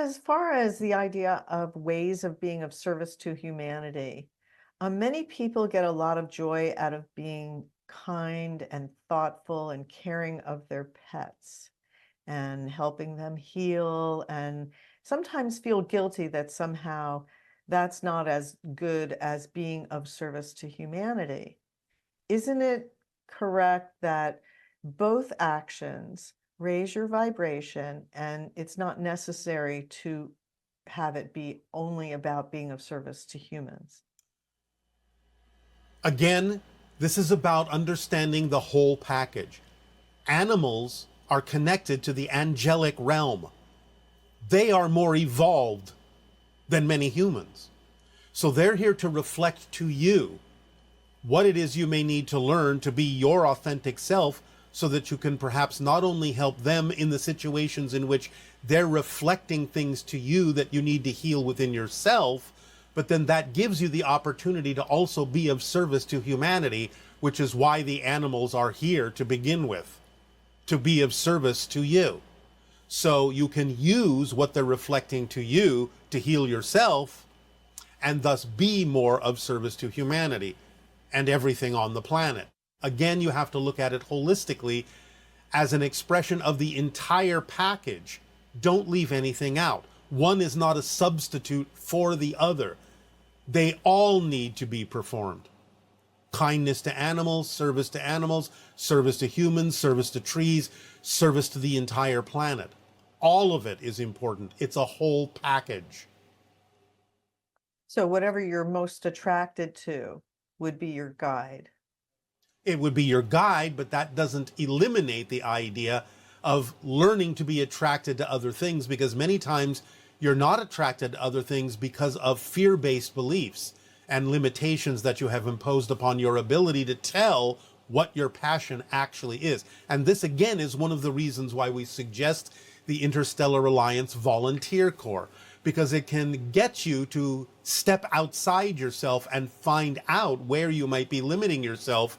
As far as the idea of ways of being of service to humanity, many people get a lot of joy out of being kind and thoughtful and caring of their pets and helping them heal, and sometimes feel guilty that somehow that's not as good as being of service to humanity. Isn't it correct that both actions raise your vibration and it's not necessary to have it be only about being of service to humans? Again, this is about understanding the whole package. Animals are connected to the angelic realm. They are more evolved than many humans. So they're here to reflect to you what it is you may need to learn to be your authentic self, so that you can perhaps not only help them in the situations in which they're reflecting things to you that you need to heal within yourself, but then that gives you the opportunity to also be of service to humanity, which is why the animals are here to begin with, to be of service to you. So you can use what they're reflecting to you to heal yourself and thus be more of service to humanity and everything on the planet. Again, you have to look at it holistically as an expression of the entire package. Don't leave anything out. One is not a substitute for the other. They all need to be performed. Kindness to animals, service to humans, service to trees, service to the entire planet. All of it is important. It's a whole package. So whatever you're most attracted to would be your guide. It would be your guide, but that doesn't eliminate the idea of learning to be attracted to other things, because many times you're not attracted to other things because of fear-based beliefs and limitations that you have imposed upon your ability to tell what your passion actually is. And this, again, is one of the reasons why we suggest the Interstellar Alliance Volunteer Corps, because it can get you to step outside yourself and find out where you might be limiting yourself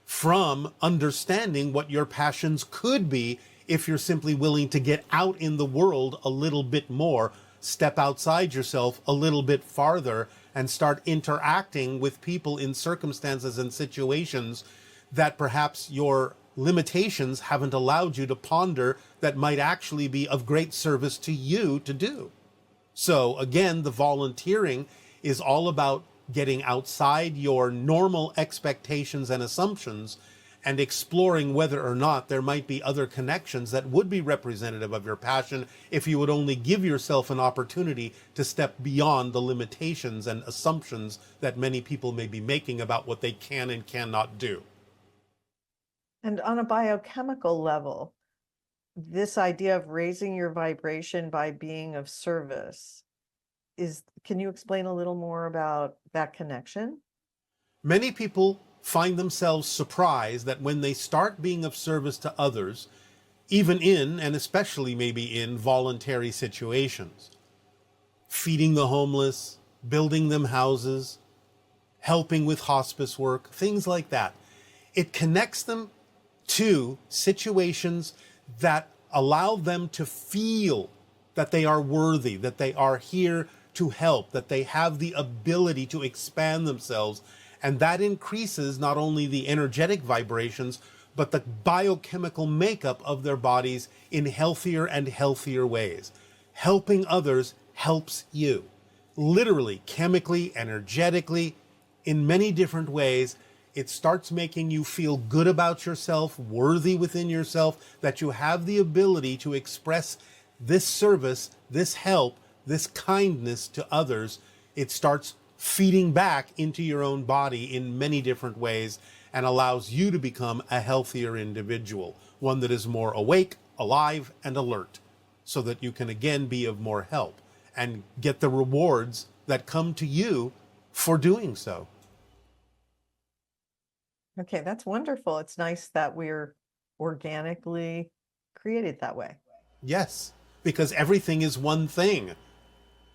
from understanding what your passions could be if you're simply willing to get out in the world a little bit more, step outside yourself a little bit farther, and start interacting with people in circumstances and situations that perhaps your limitations haven't allowed you to ponder, that might actually be of great service to you to do. So again, the volunteering is all about getting outside your normal expectations and assumptions and exploring whether or not there might be other connections that would be representative of your passion if you would only give yourself an opportunity to step beyond the limitations and assumptions that many people may be making about what they can and cannot do. And on a biochemical level, this idea of raising your vibration by being of service can you explain a little more about that connection? Many people find themselves surprised that when they start being of service to others, even in, and especially maybe in, voluntary situations, feeding the homeless, building them houses, helping with hospice work, things like that, it connects them to situations that allow them to feel that they are worthy, that they are here to help, that they have the ability to expand themselves. And that increases not only the energetic vibrations, but the biochemical makeup of their bodies in healthier and healthier ways. Helping others helps you, literally, chemically, energetically, in many different ways. It starts making you feel good about yourself, worthy within yourself, that you have the ability to express this service, this help, this kindness to others. It starts feeding back into your own body in many different ways and allows you to become a healthier individual, one that is more awake, alive, and alert, so that you can again be of more help and get the rewards that come to you for doing so. Okay, that's wonderful. It's nice that we're organically created that way. Yes, because everything is one thing.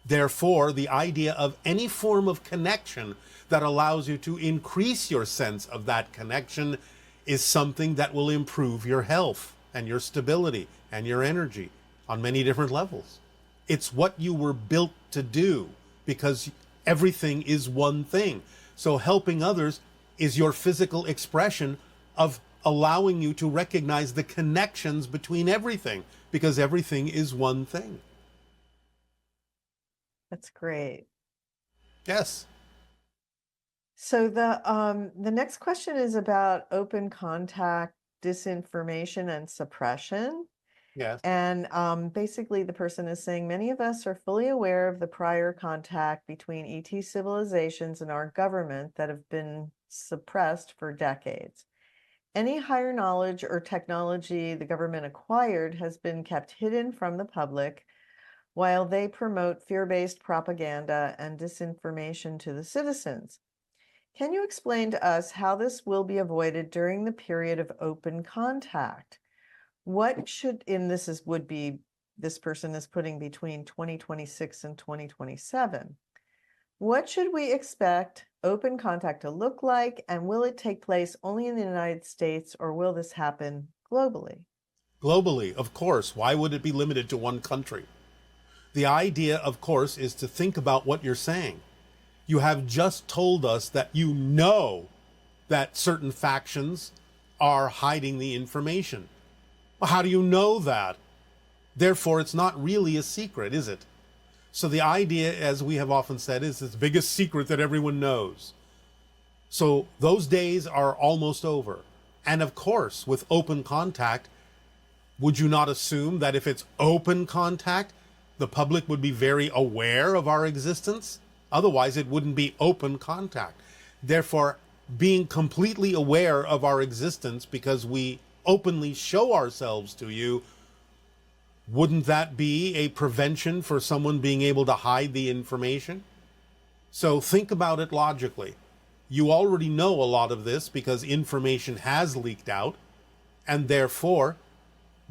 Therefore, the idea of any form of connection that allows you to increase your sense of that connection is something that will improve your health and your stability and your energy on many different levels. It's what you were built to do because everything is one thing. So helping others is your physical expression of allowing you to recognize the connections between everything because everything is one thing. That's great. Yes. So the next question is about open contact, disinformation, and suppression. Yes. And basically, the person is saying many of us are fully aware of the prior contact between ET civilizations and our government that have been suppressed for decades. Any higher knowledge or technology the government acquired has been kept hidden from the public while they promote fear-based propaganda and disinformation to the citizens. Can you explain to us how this will be avoided during the period of open contact? What should, and this is would be this person is putting between 2026 and 2027. What should we expect open contact to look like, and will it take place only in the United States, or will this happen globally? Globally, of course. Why would it be limited to one country? The idea, of course, is to think about what you're saying. You have just told us that you know that certain factions are hiding the information. Well, how do you know that? Therefore, it's not really a secret, is it? So the idea, as we have often said, is this biggest secret that everyone knows. So those days are almost over. And of course, with open contact, would you not assume that if it's open contact, the public would be very aware of our existence? Otherwise, it wouldn't be open contact. Therefore, being completely aware of our existence because we openly show ourselves to you, wouldn't that be a prevention for someone being able to hide the information? So think about it logically. You already know a lot of this because information has leaked out, and therefore,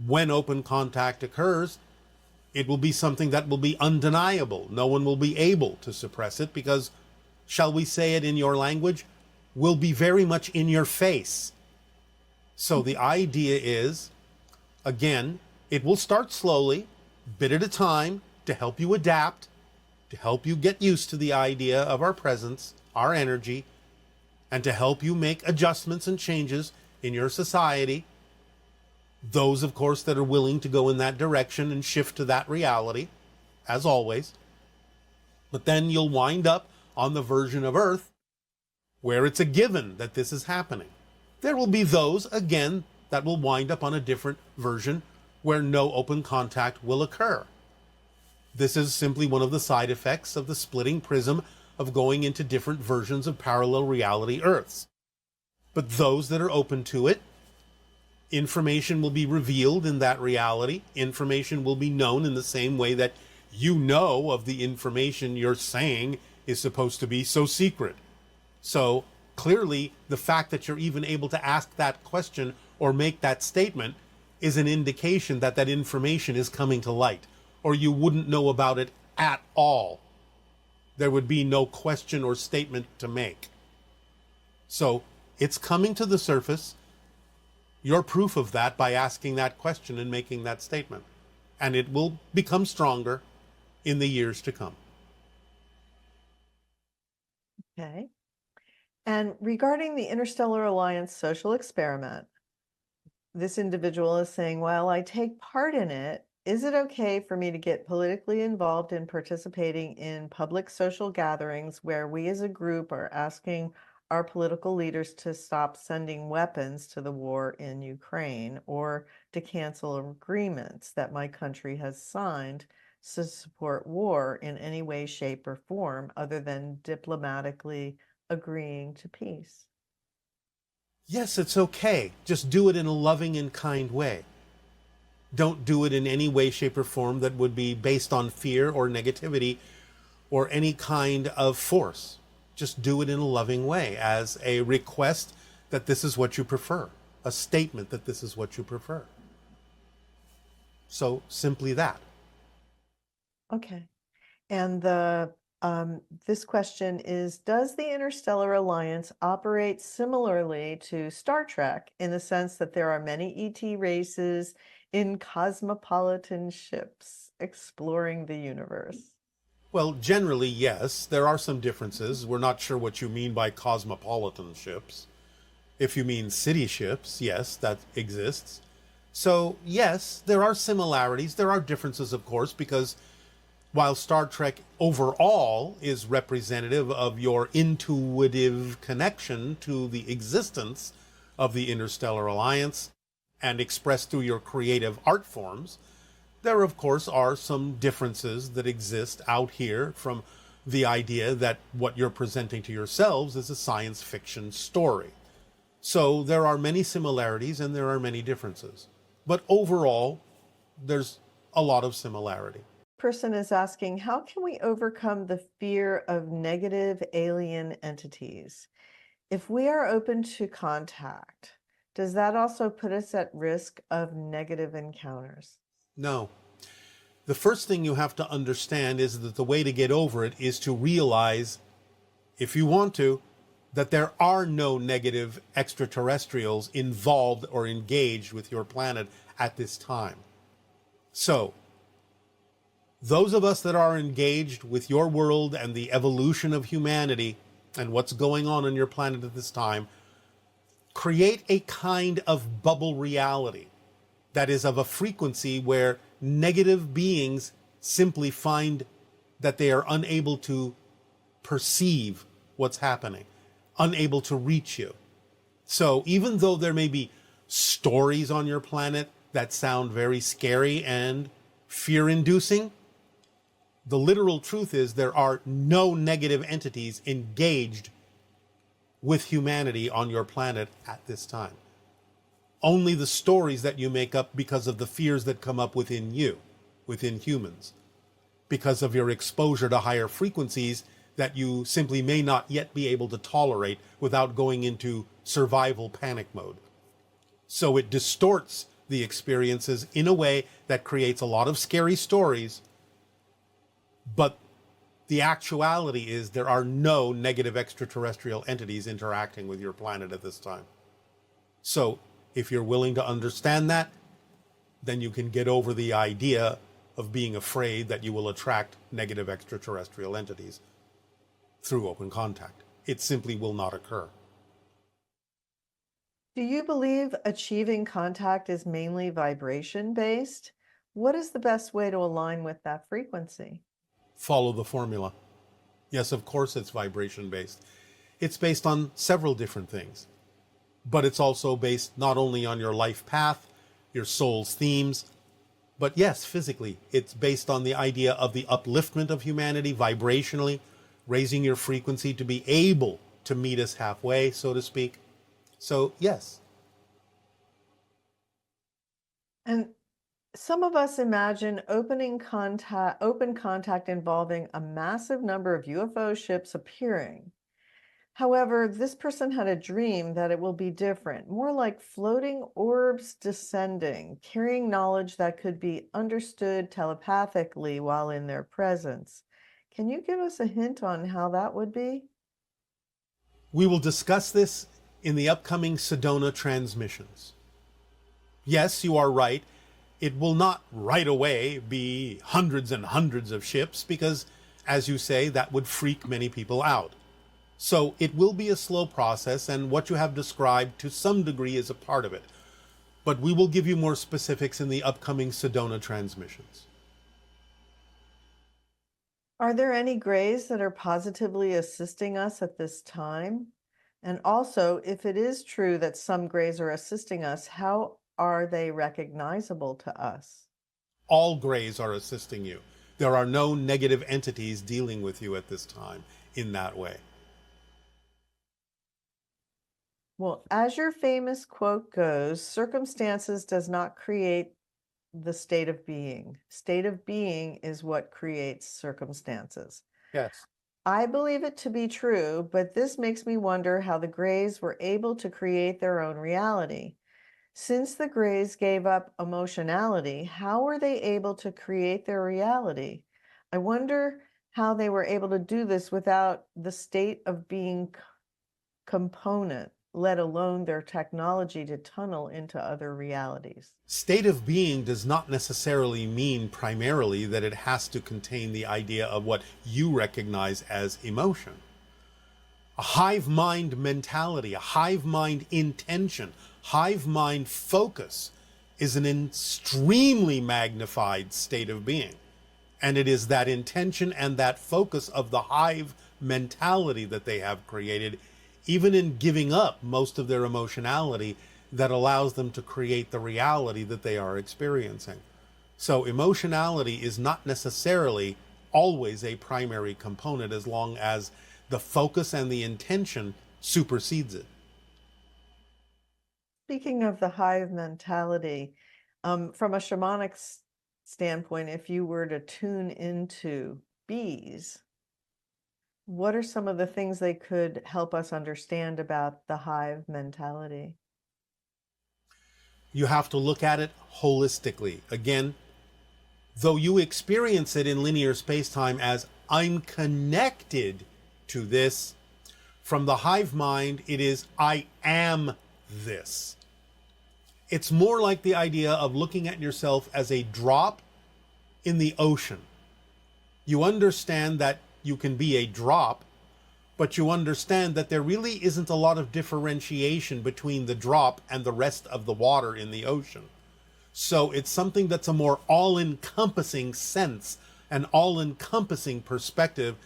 when open contact occurs, it will be something that will be undeniable. No one will be able to suppress it because, shall we say it in your language, will be very much in your face. So the idea is, again, it will start slowly, bit at a time, to help you adapt, to help you get used to the idea of our presence, our energy, and to help you make adjustments and changes in your society. Those, of course, that are willing to go in that direction and shift to that reality, as always. But then you'll wind up on the version of Earth where it's a given that this is happening. There will be those, again, that will wind up on a different version where no open contact will occur. This is simply one of the side effects of the splitting prism of going into different versions of parallel reality Earths. But those that are open to it, information will be revealed in that reality. Information will be known in the same way that you know of the information you're saying is supposed to be so secret. So clearly, the fact that you're even able to ask that question or make that statement is an indication that that information is coming to light, or you wouldn't know about it at all. There would be no question or statement to make. So it's coming to the surface. You're proof of that by asking that question and making that statement. And it will become stronger in the years to come. Okay. And regarding the Interstellar Alliance social experiment, this individual is saying, while I take part in it, is it okay for me to get politically involved in participating in public social gatherings where we as a group are asking our political leaders to stop sending weapons to the war in Ukraine or to cancel agreements that my country has signed to support war in any way, shape, or form other than diplomatically agreeing to peace? Yes, it's okay. Just do it in a loving and kind way. Don't do it in any way, shape, or form that would be based on fear or negativity or any kind of force. Just do it in a loving way as a request that this is what you prefer, a statement that this is what you prefer. So simply that. Okay. And this question is, does the Interstellar Alliance operate similarly to Star Trek in the sense that there are many ET races in cosmopolitan ships exploring the universe? Well, generally, yes. There are some differences. We're not sure what you mean by cosmopolitan ships. If you mean city ships, yes, that exists. So, yes, there are similarities. There are differences, of course, because while Star Trek overall is representative of your intuitive connection to the existence of the Interstellar Alliance and expressed through your creative art forms, there, of course, are some differences that exist out here from the idea that what you're presenting to yourselves is a science fiction story. So there are many similarities and there are many differences. But overall, there's a lot of similarity. Person is asking, how can we overcome the fear of negative alien entities? If we are open to contact, does that also put us at risk of negative encounters? No. The first thing you have to understand is that the way to get over it is to realize, if you want to, that there are no negative extraterrestrials involved or engaged with your planet at this time. So, those of us that are engaged with your world and the evolution of humanity and what's going on your planet at this time, create a kind of bubble reality that is of a frequency where negative beings simply find that they are unable to perceive what's happening, unable to reach you. So even though there may be stories on your planet that sound very scary and fear-inducing, the literal truth is there are no negative entities engaged with humanity on your planet at this time. Only the stories that you make up because of the fears that come up within you, within humans, because of your exposure to higher frequencies that you simply may not yet be able to tolerate without going into survival panic mode. So it distorts the experiences in a way that creates a lot of scary stories, but the actuality is there are no negative extraterrestrial entities interacting with your planet at this time. So if you're willing to understand that, then you can get over the idea of being afraid that you will attract negative extraterrestrial entities through open contact. It simply will not occur. Do you believe achieving contact is mainly vibration based? What is the best way to align with that frequency? Follow the formula. Yes, of course it's vibration based. It's based on several different things, but it's also based not only on your life path, your soul's themes, but yes, physically, it's based on the idea of the upliftment of humanity vibrationally, raising your frequency to be able to meet us halfway, so to speak. So, yes. And some of us imagine open contact involving a massive number of UFO ships appearing. However, this person had a dream that it will be different, more like floating orbs descending, carrying knowledge that could be understood telepathically while in their presence. Can you give us a hint on how that would be? We will discuss this in the upcoming Sedona transmissions. Yes, you are right. It will not right away be hundreds and hundreds of ships because, as you say, that would freak many people out. So it will be a slow process, and what you have described to some degree is a part of it. But we will give you more specifics in the upcoming Sedona transmissions. Are there any grays that are positively assisting us at this time? And also, if it is true that some grays are assisting us, how are they recognizable to us? All grays are assisting you. There are no negative entities dealing with you at this time in that way. Well, as your famous quote goes, circumstances does not create the state of being. State of being is what creates circumstances. Yes. I believe it to be true, but this makes me wonder how the Greys were able to create their own reality. Since the Greys gave up emotionality, how were they able to create their reality? I wonder how they were able to do this without the state of being component. let alone their technology to tunnel into other realities. State of being does not necessarily mean primarily that it has to contain the idea of what you recognize as emotion. A hive mind mentality, a hive mind intention, hive mind focus is an extremely magnified state of being. And it is that intention and that focus of the hive mentality that they have created, even in giving up most of their emotionality, that allows them to create the reality that they are experiencing. So emotionality is not necessarily always a primary component as long as the focus and the intention supersedes it. Speaking of the hive mentality, from a shamanic standpoint, if you were to tune into bees, what are some of the things they could help us understand about the hive mentality? You have to look at it holistically. Again, though you experience it in linear space-time as I'm connected to this, from the hive mind, it is I am this. It's more like the idea of looking at yourself as a drop in the ocean. You understand that you can be a drop, but you understand that there really isn't a lot of differentiation between the drop and the rest of the water in the ocean. So it's something that's a more all-encompassing sense, an all-encompassing perspective.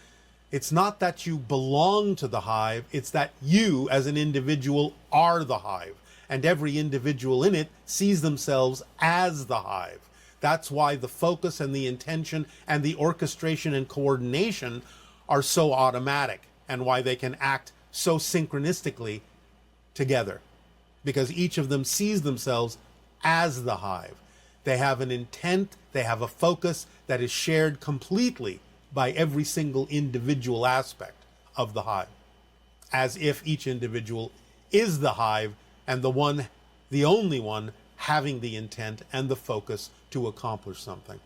It's not that you belong to the hive, it's that you as an individual are the hive, and every individual in it sees themselves as the hive. That's why the focus and the intention and the orchestration and coordination are so automatic, and why they can act so synchronistically together, because each of them sees themselves as the hive. They have an intent, they have a focus that is shared completely by every single individual aspect of the hive, as if each individual is the hive and the only one having the intent and the focus to accomplish something.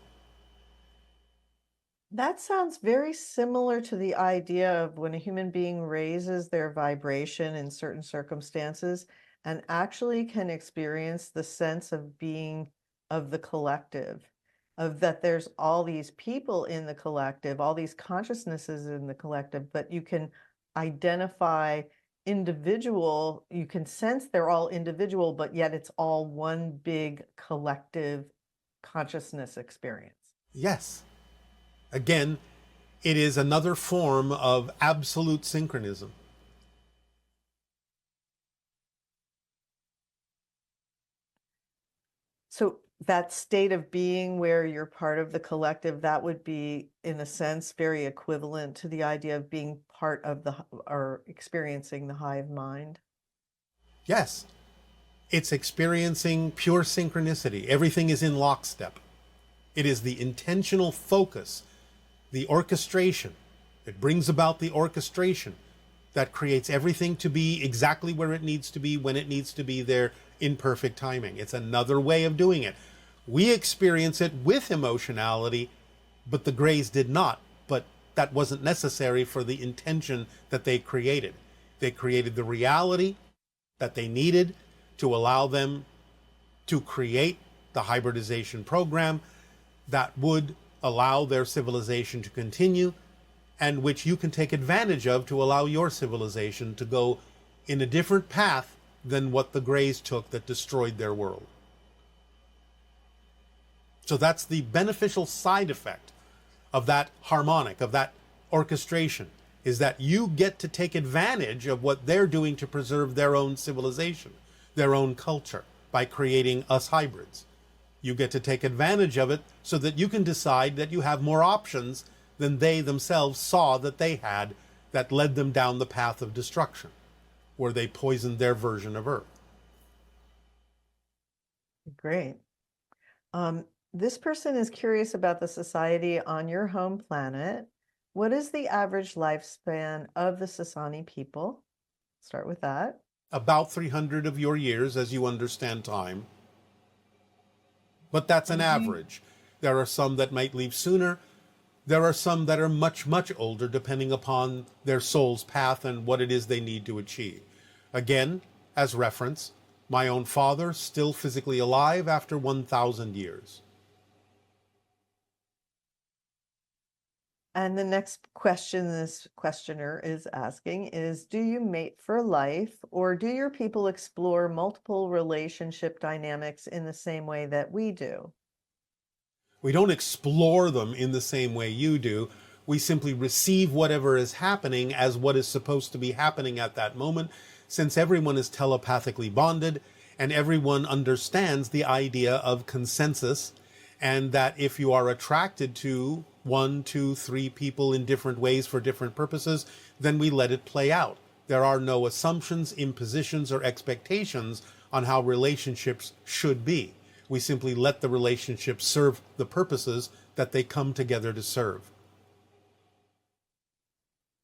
That sounds very similar to the idea of when a human being raises their vibration in certain circumstances and actually can experience the sense of being of the collective, of that there's all these people in the collective, all these consciousnesses in the collective, but you can identify individual, you can sense they're all individual, but yet it's all one big collective consciousness experience. Yes. Again, it is another form of absolute synchronism. So that state of being where you're part of the collective, that would be, in a sense, very equivalent to the idea of being part of or experiencing the hive mind. Yes. It's experiencing pure synchronicity. Everything is in lockstep. It is the intentional focus, the orchestration. It brings about the orchestration that creates everything to be exactly where it needs to be, when it needs to be there, in perfect timing. It's another way of doing it. We experience it with emotionality, but the Greys did not. But that wasn't necessary for the intention that they created. They created the reality that they needed to allow them to create the hybridization program that would allow their civilization to continue, and which you can take advantage of to allow your civilization to go in a different path than what the Greys took that destroyed their world. So that's the beneficial side effect of that harmonic, of that orchestration, is that you get to take advantage of what they're doing to preserve their own civilization, their own culture, by creating us hybrids. You get to take advantage of it so that you can decide that you have more options than they themselves saw that they had, that led them down the path of destruction, where they poisoned their version of Earth. Great. This person is curious about the society on your home planet. What is the average lifespan of the Sasani people? Start with that. About 300 of your years, as you understand time. But that's an average. There are some that might leave sooner. There are some that are much, much older, depending upon their soul's path and what it is they need to achieve. Again, As reference, my own father, still physically alive after 1,000 years. And the next question this questioner is asking is, do you mate for life, or do your people explore multiple relationship dynamics in the same way that we do? We don't explore them in the same way you do. We simply receive whatever is happening as what is supposed to be happening at that moment, since everyone is telepathically bonded and everyone understands the idea of consensus, and that if you are attracted to one, two, three people in different ways for different purposes, then we let it play out. There are no assumptions, impositions, or expectations on how relationships should be. We simply let the relationships serve the purposes that they come together to serve.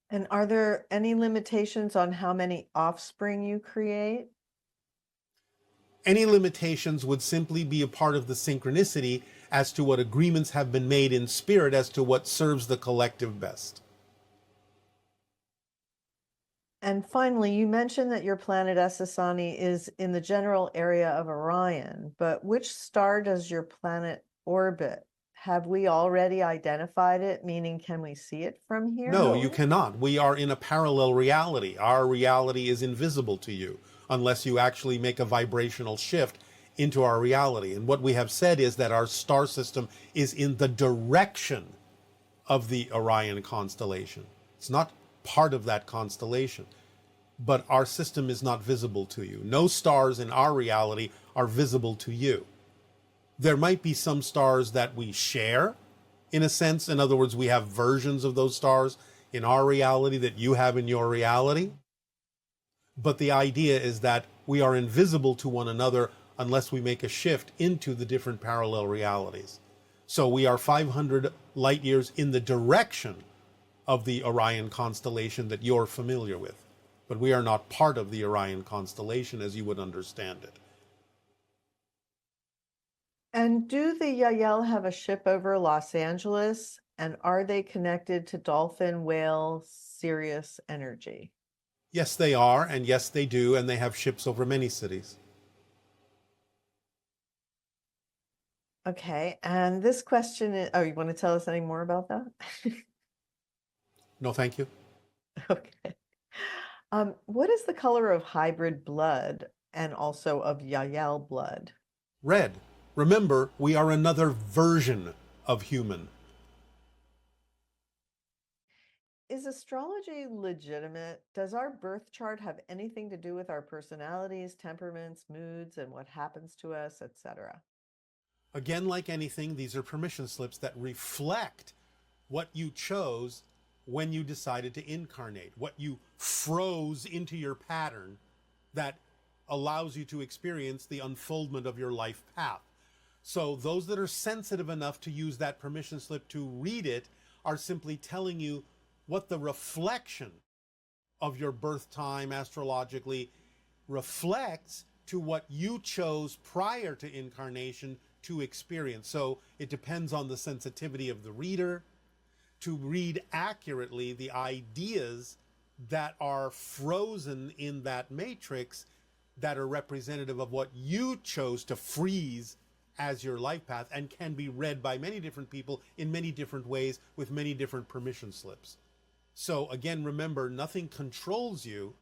And are there any limitations on how many offspring you create? Any limitations would simply be a part of the synchronicity as to what agreements have been made in spirit as to what serves the collective best. And finally, you mentioned that your planet Essassani is in the general area of Orion, but which star does your planet orbit? Have we already identified it? Meaning, can we see it from here? No, you cannot. We are in a parallel reality. Our reality is invisible to you unless you actually make a vibrational shift into our reality. And what we have said is that our star system is in the direction of the Orion constellation. It's not part of that constellation, but our system is not visible to you. No stars in our reality are visible to you. There might be some stars that we share, in a sense. In other words, we have versions of those stars in our reality that you have in your reality. But the idea is that we are invisible to one another unless we make a shift into the different parallel realities. So we are 500 light years in the direction of the Orion constellation that you're familiar with. But we are not part of the Orion constellation as you would understand it. And do the Yael have a ship over Los Angeles? And are they connected to Dolphin, Whale, Sirius Energy? Yes, they are, and yes, they do, and they have ships over many cities. Okay, and this question is, oh, you want to tell us any more about that? No, thank you. Okay. What is the color of hybrid blood and also of Yael blood? Red. Remember, we are another version of human. Is astrology legitimate? Does our birth chart have anything to do with our personalities, temperaments, moods, and what happens to us, etc.? Again, like anything, these are permission slips that reflect what you chose when you decided to incarnate, what you froze into your pattern that allows you to experience the unfoldment of your life path. So those that are sensitive enough to use that permission slip to read it are simply telling you what the reflection of your birth time astrologically reflects to what you chose prior to incarnation to experience. So it depends on the sensitivity of the reader to read accurately the ideas that are frozen in that matrix that are representative of what you chose to freeze as your life path and can be read by many different people in many different ways with many different permission slips. So again, remember, nothing controls you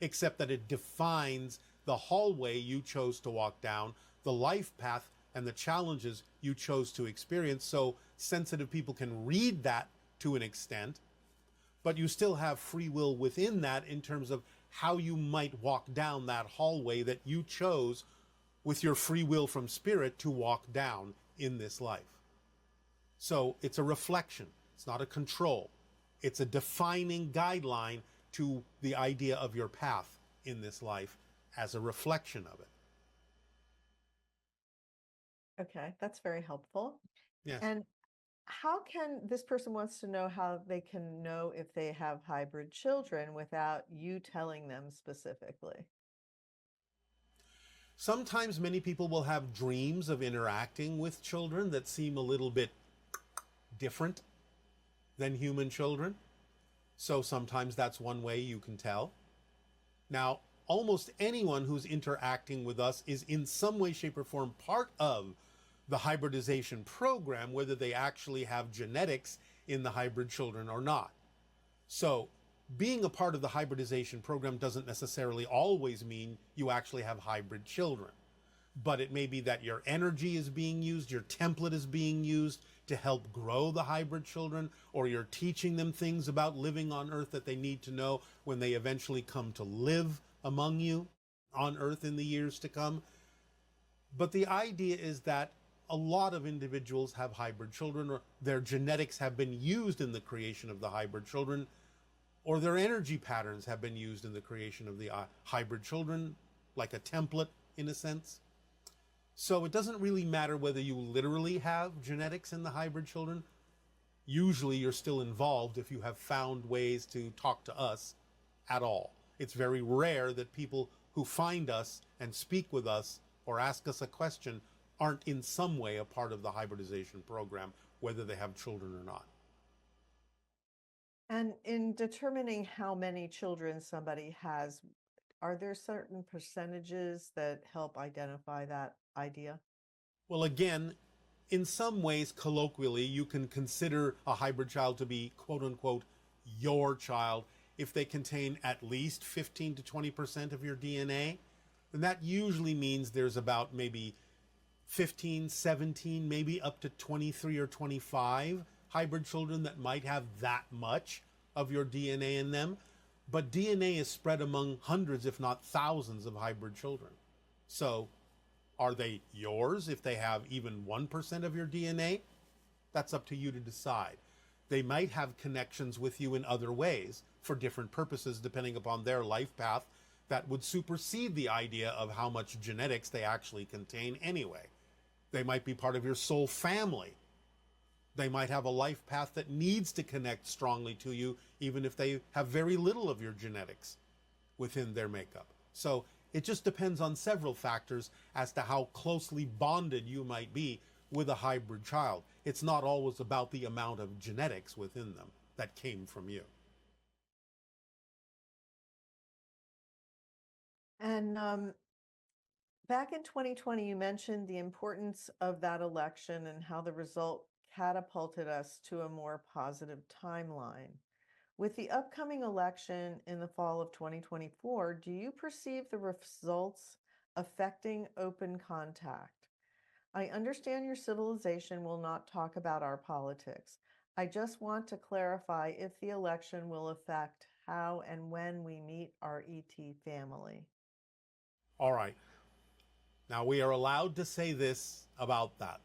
except that it defines the hallway you chose to walk down, the life path, and the challenges you chose to experience. So sensitive people can read that to an extent, but you still have free will within that in terms of how you might walk down that hallway that you chose with your free will from spirit to walk down in this life. So it's a reflection. It's not a control. It's a defining guideline to the idea of your path in this life as a reflection of it. Okay, that's very helpful. Yes. And how can this person wants to know how they can know if they have hybrid children without you telling them specifically? Sometimes many people will have dreams of interacting with children that seem a little bit different than human children. So sometimes that's one way you can tell. Now, almost anyone who's interacting with us is in some way, shape, or form part of the hybridization program, whether they actually have genetics in the hybrid children or not. So being a part of the hybridization program doesn't necessarily always mean you actually have hybrid children. But it may be that your energy is being used, your template is being used to help grow the hybrid children, or you're teaching them things about living on Earth that they need to know when they eventually come to live among you on Earth in the years to come. But the idea is that a lot of individuals have hybrid children, or their genetics have been used in the creation of the hybrid children, or their energy patterns have been used in the creation of the hybrid children, like a template in a sense. So it doesn't really matter whether you literally have genetics in the hybrid children. Usually you're still involved if you have found ways to talk to us at all. It's very rare that people who find us and speak with us or ask us a question aren't in some way a part of the hybridization program, whether they have children or not. And in determining how many children somebody has, are there certain percentages that help identify that idea? Well, again, in some ways, colloquially, you can consider a hybrid child to be, quote unquote, your child if they contain at least 15 to 20% of your DNA. And that usually means there's about maybe 15, 17, maybe up to 23 or 25 hybrid children that might have that much of your DNA in them. But DNA is spread among hundreds, if not thousands, of hybrid children. So are they yours if they have even 1% of your DNA? That's up to you to decide. They might have connections with you in other ways for different purposes, depending upon their life path, that would supersede the idea of how much genetics they actually contain anyway. They might be part of your soul family. They might have a life path that needs to connect strongly to you, even if they have very little of your genetics within their makeup. So it just depends on several factors as to how closely bonded you might be with a hybrid child. It's not always about the amount of genetics within them that came from you. And back in 2020, you mentioned the importance of that election and how the result catapulted us to a more positive timeline. With the upcoming election in the fall of 2024, do you perceive the results affecting open contact? I understand your civilization will not talk about our politics. I just want to clarify if the election will affect how and when we meet our ET family. All right. Now we are allowed to say this about that.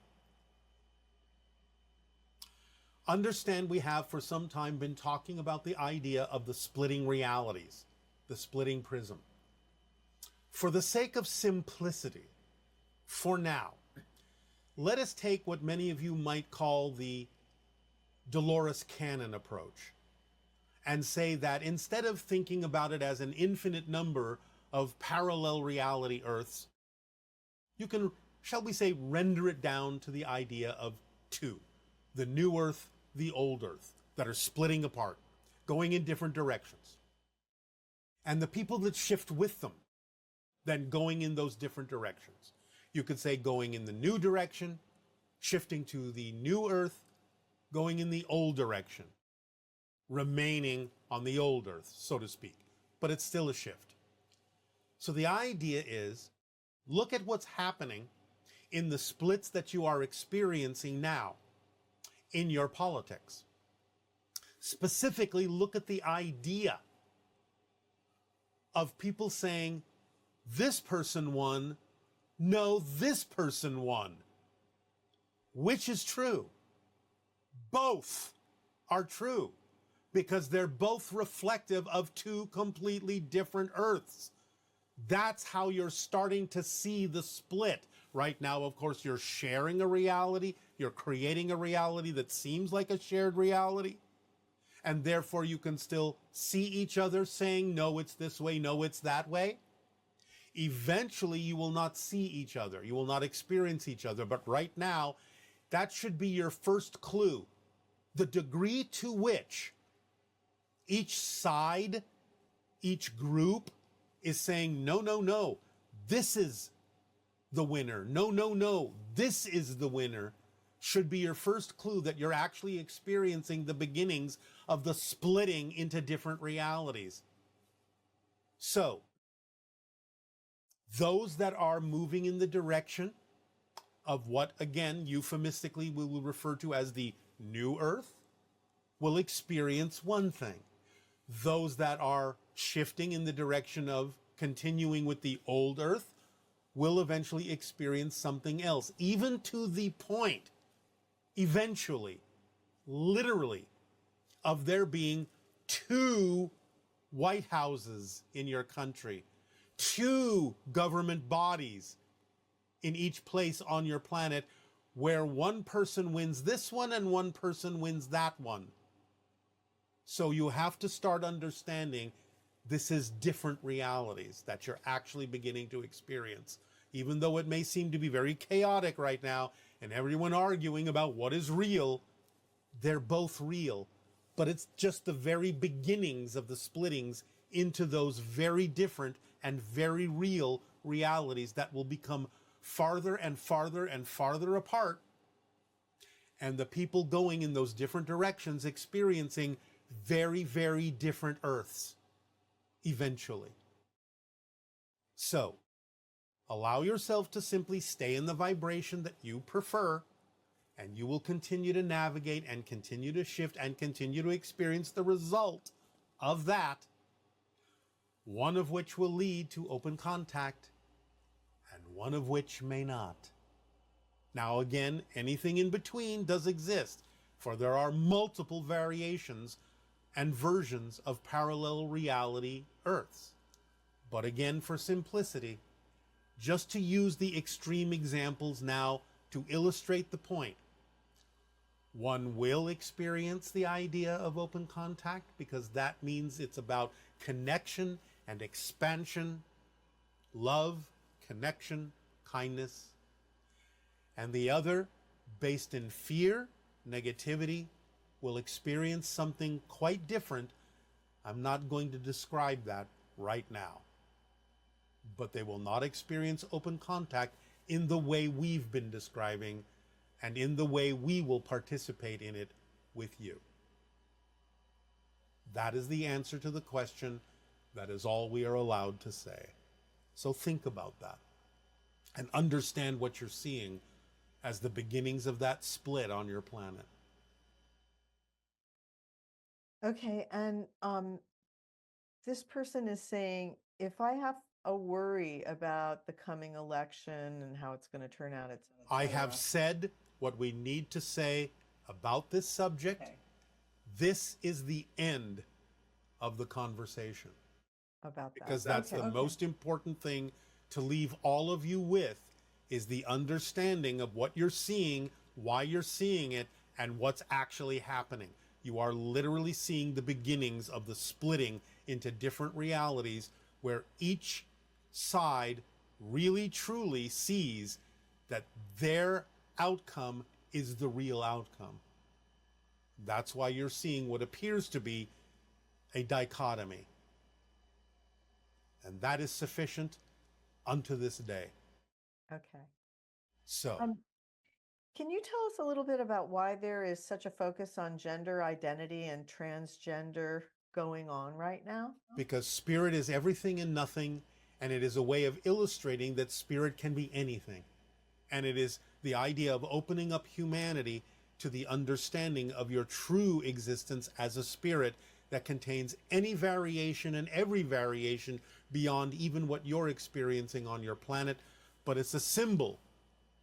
Understand we have for some time been talking about the idea of the splitting realities, the splitting prism. For the sake of simplicity, for now, let us take what many of you might call the Dolores Cannon approach and say that instead of thinking about it as an infinite number of parallel reality Earths, you can, shall we say, render it down to the idea of two, the new Earth, the old Earth, that are splitting apart, going in different directions. And the people that shift with them, then going in those different directions. You could say going in the new direction, shifting to the new Earth, going in the old direction, remaining on the old Earth, so to speak. But it's still a shift. So the idea is, look at what's happening in the splits that you are experiencing now in your politics. Specifically, look at the idea of people saying, this person won, no, this person won. Which is true? Both are true, because they're both reflective of two completely different Earths. That's how you're starting to see the split. Right now, of course, you're sharing a reality. You're creating a reality that seems like a shared reality. And therefore, you can still see each other saying, no, it's this way, no, it's that way. Eventually, you will not see each other. You will not experience each other. But right now, that should be your first clue. The degree to which each side, each group, is saying, no, no, no, this is the winner. No, no, no, this is the winner, should be your first clue that you're actually experiencing the beginnings of the splitting into different realities. So, those that are moving in the direction of what, again, euphemistically we will refer to as the new earth, will experience one thing. Those that are shifting in the direction of continuing with the old earth will eventually experience something else, even to the point, eventually, literally, of there being two White Houses in your country, two government bodies in each place on your planet, where one person wins this one and one person wins that one. So you have to start understanding this is different realities that you're actually beginning to experience. Even though it may seem to be very chaotic right now and everyone arguing about what is real, they're both real. But it's just the very beginnings of the splittings into those very different and very real realities that will become farther and farther and farther apart. And the people going in those different directions experiencing very, very different Earths eventually. So, allow yourself to simply stay in the vibration that you prefer, and you will continue to navigate and continue to shift and continue to experience the result of that, one of which will lead to open contact and one of which may not. Now again, anything in between does exist, for there are multiple variations and versions of parallel reality Earths. But again, for simplicity, just to use the extreme examples now to illustrate the point, one will experience the idea of open contact because that means it's about connection and expansion, love, connection, kindness. And the other, based in fear, negativity, will experience something quite different. I'm not going to describe that right now. But they will not experience open contact in the way we've been describing and in the way we will participate in it with you. That is the answer to the question. That is all we are allowed to say. So think about that and understand what you're seeing as the beginnings of that split on your planet. Okay, and this person is saying, if I have a worry about the coming election and how it's going to turn out, etc. I have said what we need to say about this subject. Okay. This is the end of the conversation. About that. Because that's the most important thing to leave all of you with, is the understanding of what you're seeing, why you're seeing it, and what's actually happening. You are literally seeing the beginnings of the splitting into different realities where each side really truly sees that their outcome is the real outcome. That's why you're seeing what appears to be a dichotomy. And that is sufficient unto this day. Okay. So, can you tell us a little bit about why there is such a focus on gender identity and transgender going on right now? Because spirit is everything and nothing, and it is a way of illustrating that spirit can be anything. And it is the idea of opening up humanity to the understanding of your true existence as a spirit that contains any variation and every variation beyond even what you're experiencing on your planet. But it's a symbol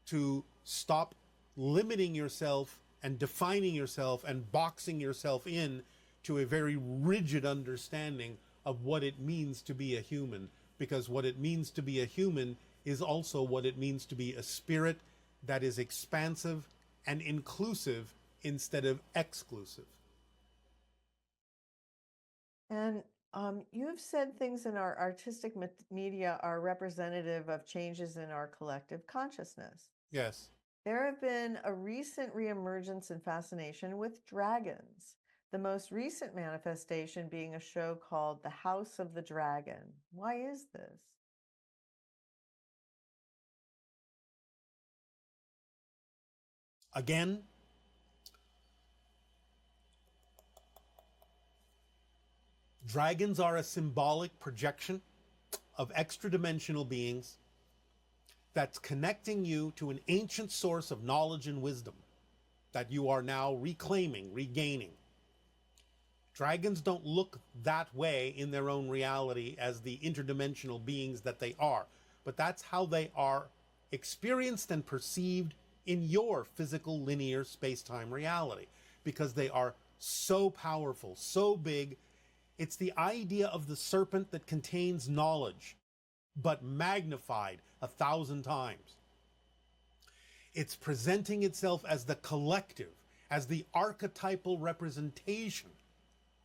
to stop limiting yourself and defining yourself and boxing yourself in to a very rigid understanding of what it means to be a human. Because what it means to be a human is also what it means to be a spirit that is expansive and inclusive instead of exclusive. And you have said things in our artistic media are representative of changes in our collective consciousness. Yes. There have been a recent reemergence and fascination with dragons. The most recent manifestation being a show called The House of the Dragon. Why is this? Again, dragons are a symbolic projection of extra-dimensional beings that's connecting you to an ancient source of knowledge and wisdom that you are now reclaiming, regaining. Dragons don't look that way in their own reality as the interdimensional beings that they are, but that's how they are experienced and perceived in your physical linear space-time reality, because they are so powerful, so big. It's the idea of the serpent that contains knowledge, but magnified 1,000 times. It's presenting itself as the collective, as the archetypal representation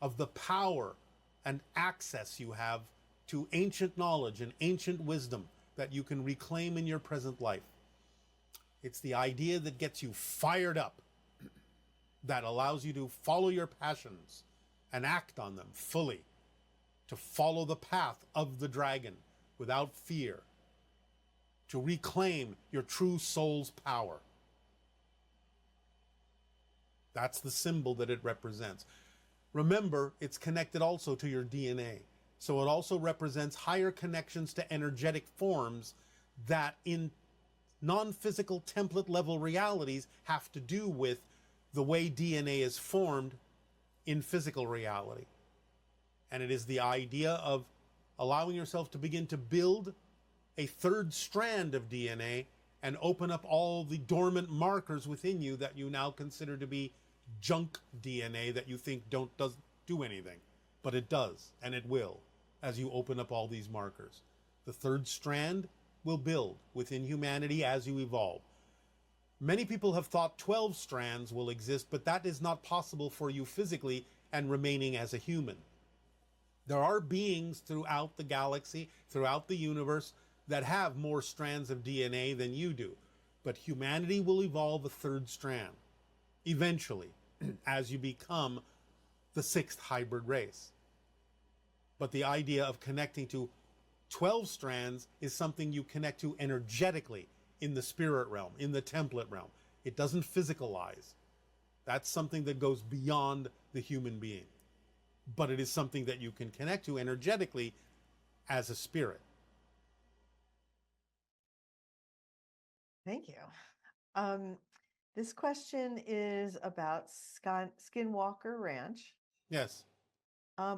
of the power and access you have to ancient knowledge and ancient wisdom that you can reclaim in your present life. It's the idea that gets you fired up, that allows you to follow your passions and act on them fully, to follow the path of the dragon without fear, to reclaim your true soul's power. That's the symbol that it represents. Remember, it's connected also to your DNA. So it also represents higher connections to energetic forms that in non-physical template level realities have to do with the way DNA is formed in physical reality. And it is the idea of allowing yourself to begin to build a third strand of DNA and open up all the dormant markers within you that you now consider to be junk DNA that you think doesn't do anything. But it does, and it will, as you open up all these markers. The third strand will build within humanity as you evolve. Many people have thought 12 strands will exist, but that is not possible for you physically and remaining as a human. There are beings throughout the galaxy, throughout the universe, that have more strands of DNA than you do. But humanity will evolve a third strand, eventually, as you become the sixth hybrid race. But the idea of connecting to 12 strands is something you connect to energetically in the spirit realm, in the template realm. It doesn't physicalize. That's something that goes beyond the human being. But it is something that you can connect to energetically as a spirit. Thank you. This question is about Skinwalker Ranch. Yes.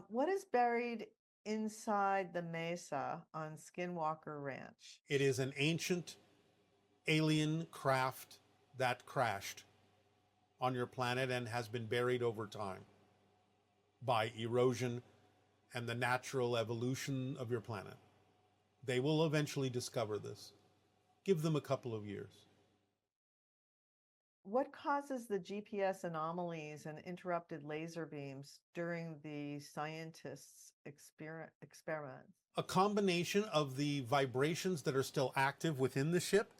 What is buried inside the mesa on Skinwalker Ranch? It is an ancient alien craft that crashed on your planet and has been buried over time by erosion and the natural evolution of your planet. They will eventually discover this. Give them a couple of years. What causes the GPS anomalies and interrupted laser beams during the scientists' experiments? A combination of the vibrations that are still active within the ship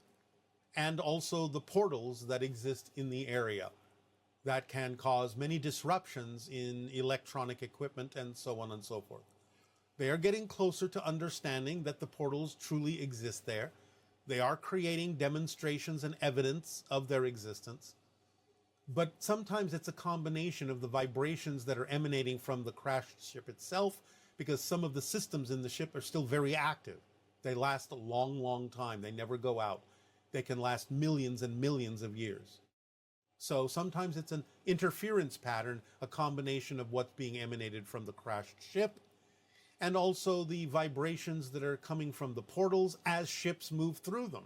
and also the portals that exist in the area that can cause many disruptions in electronic equipment and so on and so forth. They are getting closer to understanding that the portals truly exist there. They are creating demonstrations and evidence of their existence. But sometimes it's a combination of the vibrations that are emanating from the crashed ship itself, because some of the systems in the ship are still very active. They last a long, long time. They never go out. They can last millions and millions of years. So sometimes it's an interference pattern, a combination of what's being emanated from the crashed ship and also the vibrations that are coming from the portals as ships move through them,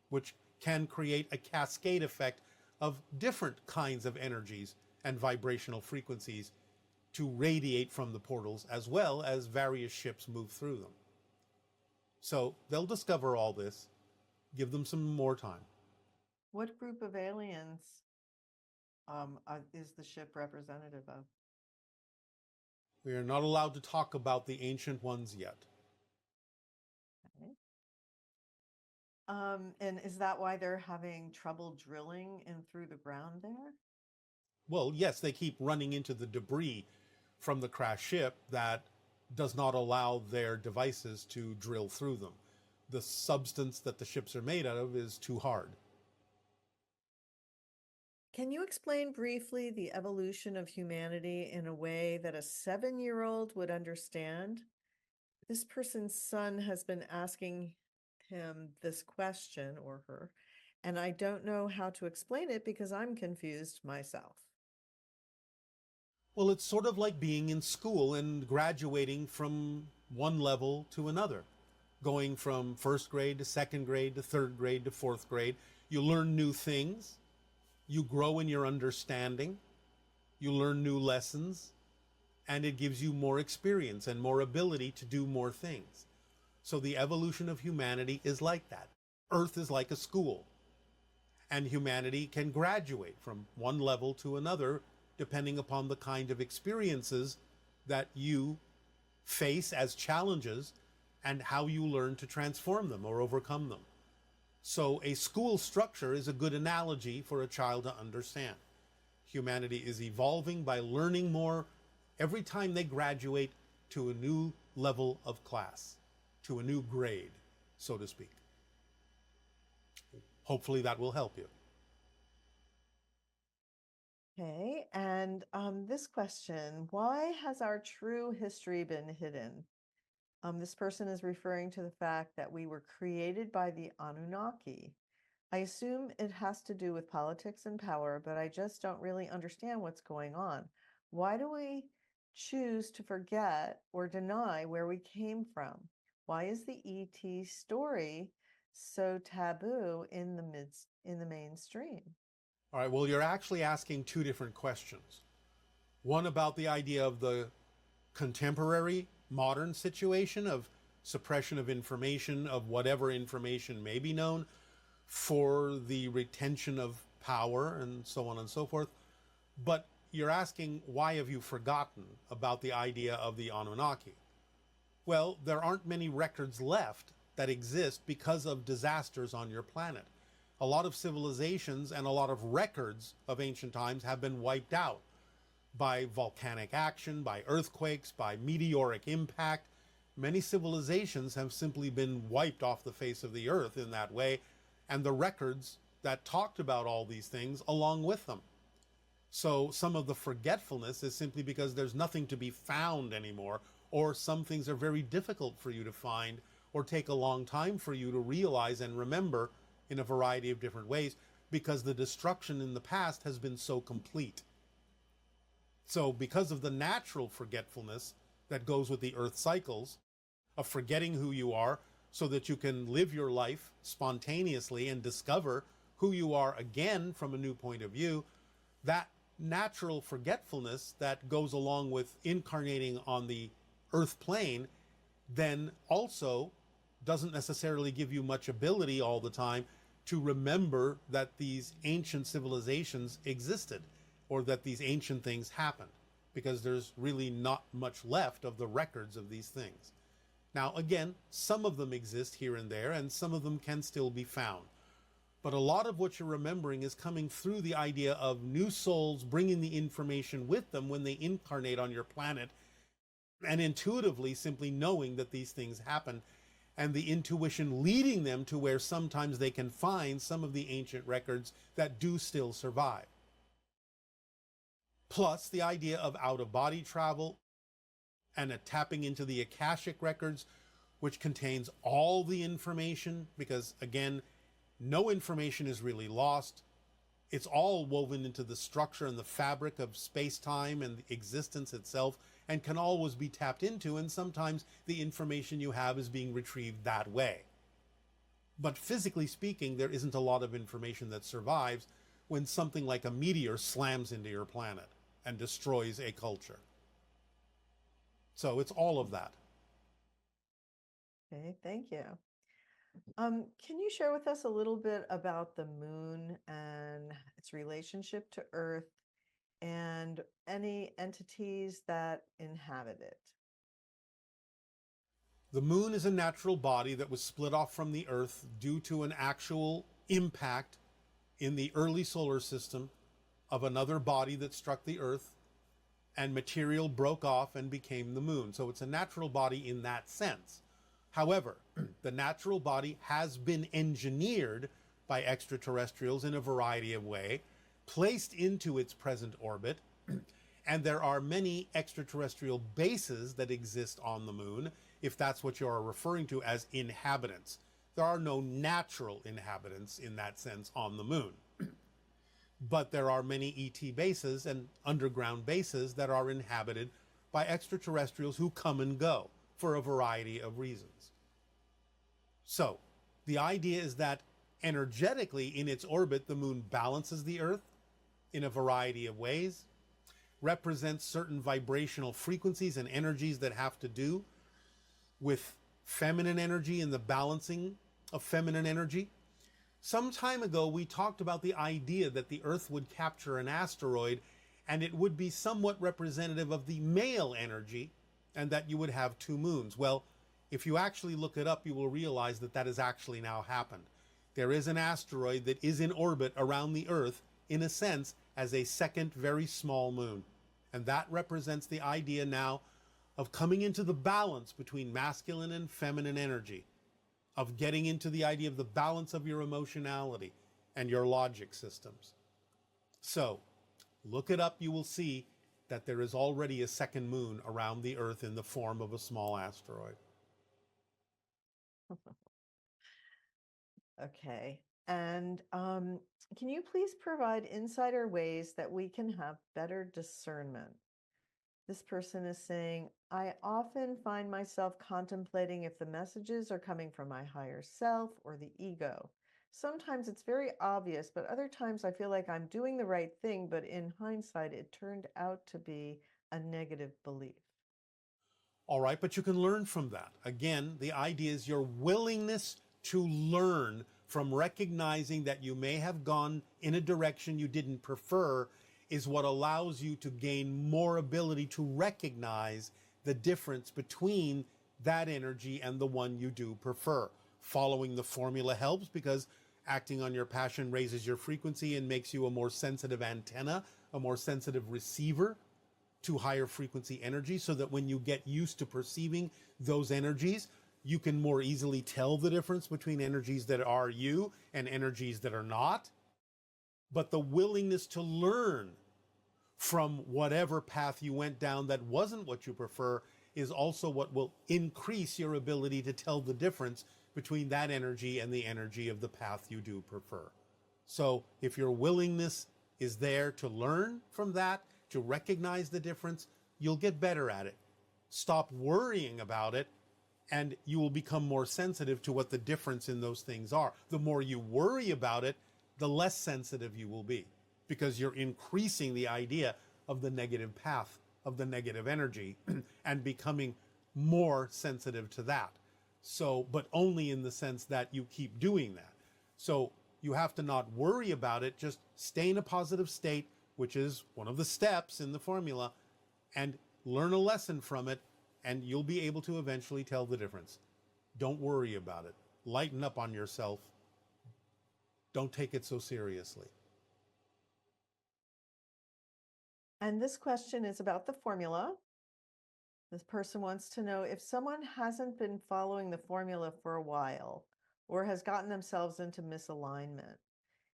which can create a cascade effect of different kinds of energies and vibrational frequencies to radiate from the portals as well as various ships move through them. So they'll discover all this. Give them some more time. What group of aliens is the ship representative of? We are not allowed to talk about the ancient ones yet. Okay. And is that why they're having trouble drilling in through the ground there? Well, yes, they keep running into the debris from the crashed ship that does not allow their devices to drill through them. The substance that the ships are made out of is too hard. Can you explain briefly the evolution of humanity in a way that a 7-year-old would understand? This person's son has been asking him this question, or her, and I don't know how to explain it because I'm confused myself. Well, it's sort of like being in school and graduating from one level to another, going from first grade to second grade to third grade to fourth grade. You learn new things, you grow in your understanding, you learn new lessons, and it gives you more experience and more ability to do more things. So the evolution of humanity is like that. Earth is like a school, and humanity can graduate from one level to another depending upon the kind of experiences that you face as challenges and how you learn to transform them or overcome them. So a school structure is a good analogy for a child to understand. Humanity is evolving by learning more every time they graduate to a new level of class, to a new grade, so to speak. Hopefully that will help you. Okay, and this question, why has our true history been hidden? This person is referring to the fact that we were created by the Anunnaki. I assume it has to do with politics and power, but I just don't really understand what's going on. Why do we choose to forget or deny where we came from? Why is the ET story so taboo in the mainstream? All right, well, you're actually asking two different questions. One about the idea of the contemporary modern situation of suppression of information, of whatever information may be known, for the retention of power and so on and so forth. But you're asking, why have you forgotten about the idea of the Anunnaki? Well, there aren't many records left that exist because of disasters on your planet. A lot of civilizations and a lot of records of ancient times have been wiped out by volcanic action, by earthquakes, by meteoric impact. Many civilizations have simply been wiped off the face of the earth in that way, and the records that talked about all these things along with them. So some of the forgetfulness is simply because there's nothing to be found anymore, or some things are very difficult for you to find or take a long time for you to realize and remember in a variety of different ways because the destruction in the past has been so complete. So because of the natural forgetfulness that goes with the earth cycles, of forgetting who you are so that you can live your life spontaneously and discover who you are again from a new point of view, that natural forgetfulness that goes along with incarnating on the earth plane then also doesn't necessarily give you much ability all the time to remember that these ancient civilizations existed or that these ancient things happened, because there's really not much left of the records of these things. Now, again, some of them exist here and there, and some of them can still be found. But a lot of what you're remembering is coming through the idea of new souls bringing the information with them when they incarnate on your planet, and intuitively simply knowing that these things happen, and the intuition leading them to where sometimes they can find some of the ancient records that do still survive. Plus the idea of out-of-body travel and a tapping into the Akashic records, which contains all the information, because again, no information is really lost. It's all woven into the structure and the fabric of space-time and the existence itself, and can always be tapped into, and sometimes the information you have is being retrieved that way. But physically speaking, there isn't a lot of information that survives when something like a meteor slams into your planet and destroys a culture. So it's all of that. Okay, thank you. Can you share with us a little bit about the moon and its relationship to Earth and any entities that inhabit it? The moon is a natural body that was split off from the Earth due to an actual impact in the early solar system of another body that struck the Earth, and material broke off and became the moon. So it's a natural body in that sense. However, the natural body has been engineered by extraterrestrials in a variety of ways, placed into its present orbit, and there are many extraterrestrial bases that exist on the moon, if that's what you're referring to as inhabitants. There are no natural inhabitants in that sense on the moon. But there are many ET bases and underground bases that are inhabited by extraterrestrials who come and go for a variety of reasons. So, the idea is that energetically in its orbit, the moon balances the Earth in a variety of ways, represents certain vibrational frequencies and energies that have to do with feminine energy and the balancing of feminine energy. Some time ago, we talked about the idea that the Earth would capture an asteroid and it would be somewhat representative of the male energy and that you would have two moons. Well, if you actually look it up, you will realize that that has actually now happened. There is an asteroid that is in orbit around the Earth, in a sense, as a second very small moon. And that represents the idea now of coming into the balance between masculine and feminine energy, of getting into the idea of the balance of your emotionality and your logic systems. So, look it up, you will see that there is already a second moon around the Earth in the form of a small asteroid. Okay. And can you please provide insider ways that we can have better discernment? This person is saying, I often find myself contemplating if the messages are coming from my higher self or the ego. Sometimes it's very obvious, but other times I feel like I'm doing the right thing, but in hindsight, it turned out to be a negative belief. All right, but you can learn from that. Again, the idea is your willingness to learn from recognizing that you may have gone in a direction you didn't prefer is what allows you to gain more ability to recognize the difference between that energy and the one you do prefer. Following the formula helps because acting on your passion raises your frequency and makes you a more sensitive antenna, a more sensitive receiver to higher frequency energy, so that when you get used to perceiving those energies, you can more easily tell the difference between energies that are you and energies that are not. But the willingness to learn from whatever path you went down that wasn't what you prefer is also what will increase your ability to tell the difference between that energy and the energy of the path you do prefer. So if your willingness is there to learn from that, to recognize the difference, you'll get better at it. Stop worrying about it, and you will become more sensitive to what the difference in those things are. The more you worry about it, the less sensitive you will be, because you're increasing the idea of the negative path, of the negative energy, and becoming more sensitive to that. So, but only in the sense that you keep doing that. So you have to not worry about it, just stay in a positive state, which is one of the steps in the formula, and learn a lesson from it, and you'll be able to eventually tell the difference. Don't worry about it. Lighten up on yourself. Don't take it so seriously. And this question is about the formula. This person wants to know if someone hasn't been following the formula for a while or has gotten themselves into misalignment,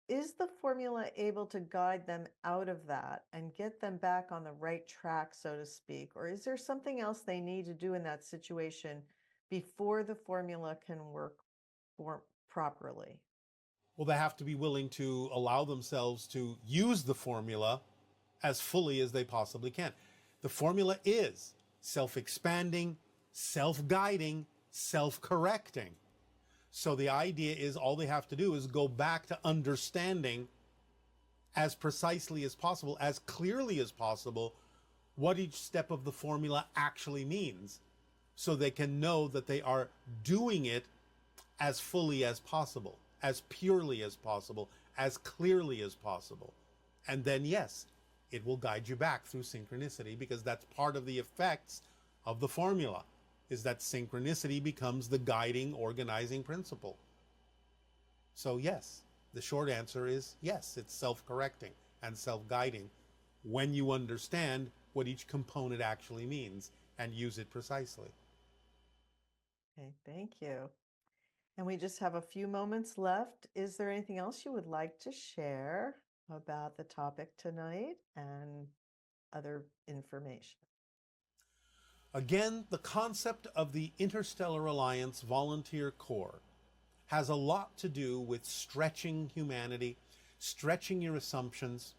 is the formula able to guide them out of that and get them back on the right track, so to speak? Or is there something else they need to do in that situation before the formula can work properly? Well, they have to be willing to allow themselves to use the formula as fully as they possibly can. The formula is self-expanding, self-guiding, self-correcting. So the idea is all they have to do is go back to understanding as precisely as possible, as clearly as possible, what each step of the formula actually means, so they can know that they are doing it as fully as possible, as purely as possible, as clearly as possible. And then, yes, it will guide you back through synchronicity, because that's part of the effects of the formula, is that synchronicity becomes the guiding, organizing principle. So yes, the short answer is yes, it's self-correcting and self-guiding when you understand what each component actually means and use it precisely. Okay, thank you. And we just have a few moments left. Is there anything else you would like to share about the topic tonight and other information? Again, the concept of the Interstellar Alliance Volunteer Corps has a lot to do with stretching humanity, stretching your assumptions,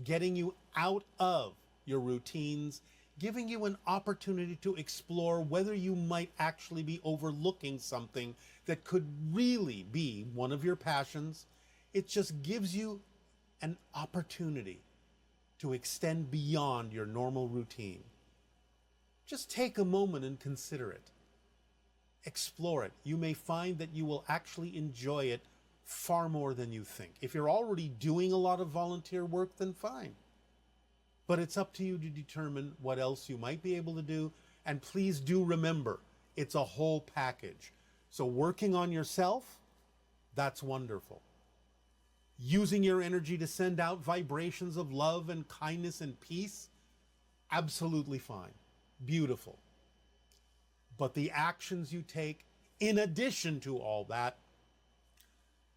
getting you out of your routines, giving you an opportunity to explore whether you might actually be overlooking something that could really be one of your passions. It just gives you an opportunity to extend beyond your normal routine. Just take a moment and consider it. Explore it. You may find that you will actually enjoy it far more than you think. If you're already doing a lot of volunteer work, then fine. But it's up to you to determine what else you might be able to do. And please do remember, it's a whole package. So working on yourself, that's wonderful. Using your energy to send out vibrations of love and kindness and peace, absolutely fine. Beautiful. But the actions you take in addition to all that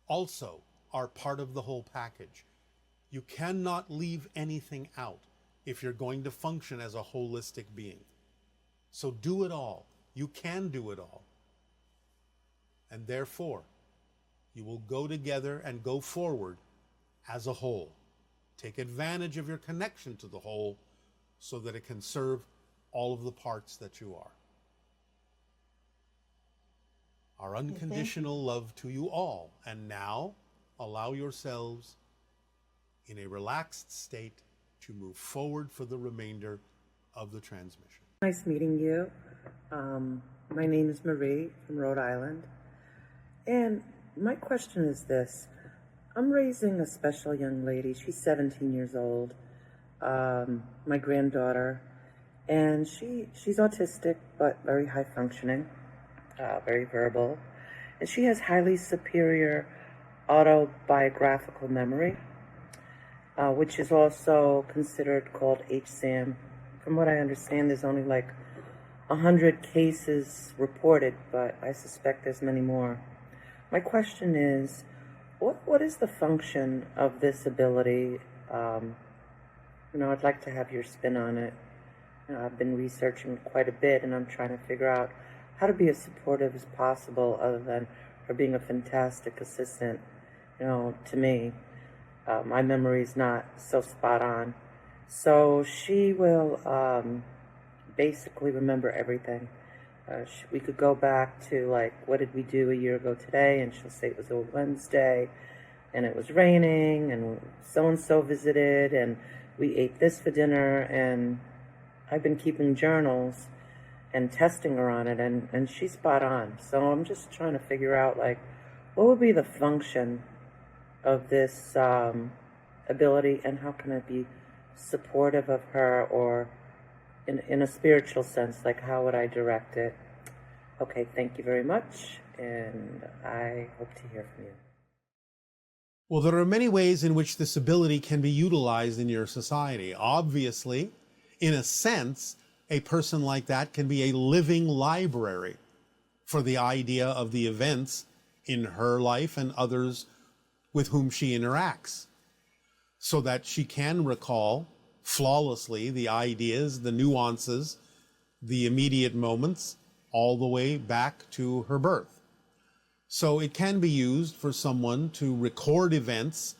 also are part of the whole package. You cannot leave anything out if you're going to function as a holistic being. So do it all. You can do it all. And therefore, you will go together and go forward as a whole. Take advantage of your connection to the whole so that it can serve all of the parts that you are. Our unconditional love to you all. And now, allow yourselves in a relaxed state to move forward for the remainder of the transmission. Nice meeting you. My name is Marie from Rhode Island. And my question is this. I'm raising a special young lady. She's 17 years old, my granddaughter. And she's autistic, but very high functioning, very verbal. And she has highly superior autobiographical memory, which is also considered called HSAM. From what I understand, there's only like 100 cases reported, but I suspect there's many more. My question is, what is the function of this ability? I'd like to have your spin on it. I've been researching quite a bit, and I'm trying to figure out how to be as supportive as possible, other than her being a fantastic assistant, to me. My memory's not so spot on. So she will basically remember everything. We could go back to, like, what did we do a year ago today? And she'll say it was a Wednesday, and it was raining, and so-and-so visited, and we ate this for dinner, and I've been keeping journals and testing her on it, and she's spot on. So I'm just trying to figure out, like, what would be the function of this ability, and how can I be supportive of her, or in a spiritual sense, like, how would I direct it? Okay, thank you very much, and I hope to hear from you. Well, there are many ways in which this ability can be utilized in your society. Obviously, in a sense, a person like that can be a living library for the idea of the events in her life and others with whom she interacts, so that she can recall flawlessly the ideas, the nuances, the immediate moments, all the way back to her birth. So it can be used for someone to record events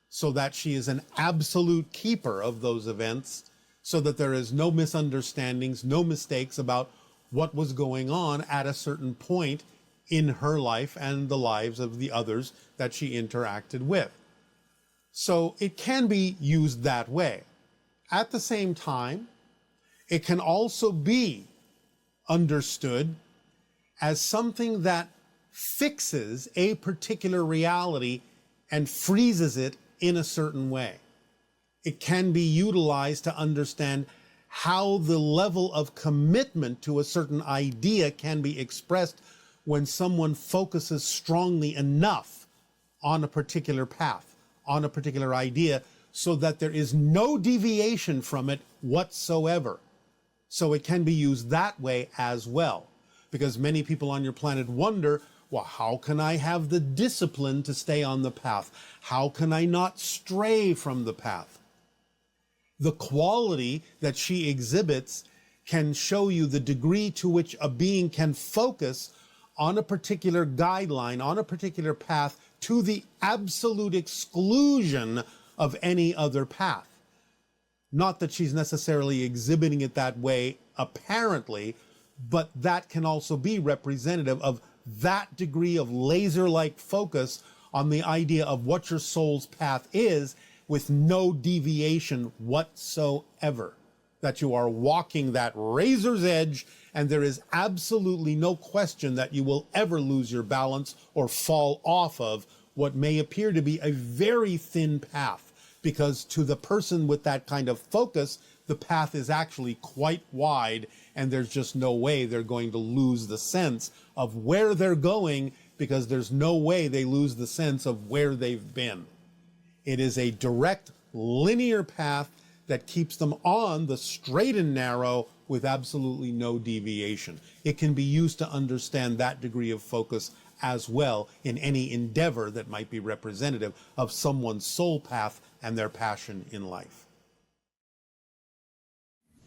so that she is an absolute keeper of those events, so that there is no misunderstandings, no mistakes about what was going on at a certain point in her life and the lives of the others that she interacted with. So it can be used that way. At the same time, it can also be understood as something that fixes a particular reality and freezes it in a certain way. It can be utilized to understand how the level of commitment to a certain idea can be expressed when someone focuses strongly enough on a particular path, on a particular idea, so that there is no deviation from it whatsoever. So it can be used that way as well. Because many people on your planet wonder, well, how can I have the discipline to stay on the path? How can I not stray from the path? The quality that she exhibits can show you the degree to which a being can focus on a particular guideline, on a particular path, to the absolute exclusion of any other path. Not that she's necessarily exhibiting it that way, apparently, but that can also be representative of that degree of laser-like focus on the idea of what your soul's path is, with no deviation whatsoever. That you are walking that razor's edge, and there is absolutely no question that you will ever lose your balance or fall off of what may appear to be a very thin path. Because to the person with that kind of focus, the path is actually quite wide, and there's just no way they're going to lose the sense of where they're going, because there's no way they lose the sense of where they've been. It is a direct, linear path that keeps them on the straight and narrow with absolutely no deviation. It can be used to understand that degree of focus as well in any endeavor that might be representative of someone's soul path and their passion in life.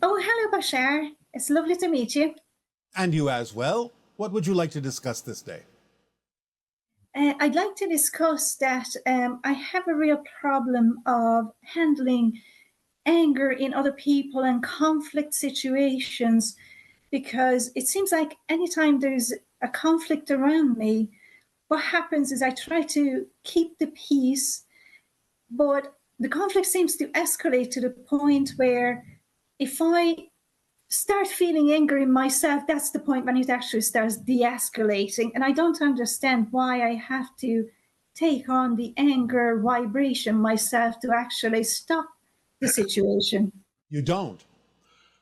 Oh, hello, Bashar. It's lovely to meet you. And you as well. What would you like to discuss this day? I'd like to discuss that I have a real problem of handling anger in other people and conflict situations, because it seems like anytime there's a conflict around me, what happens is I try to keep the peace, but the conflict seems to escalate to the point where if I start feeling angry myself, that's the point when it actually starts de-escalating. And I don't understand why I have to take on the anger vibration myself to actually stop the situation. You don't.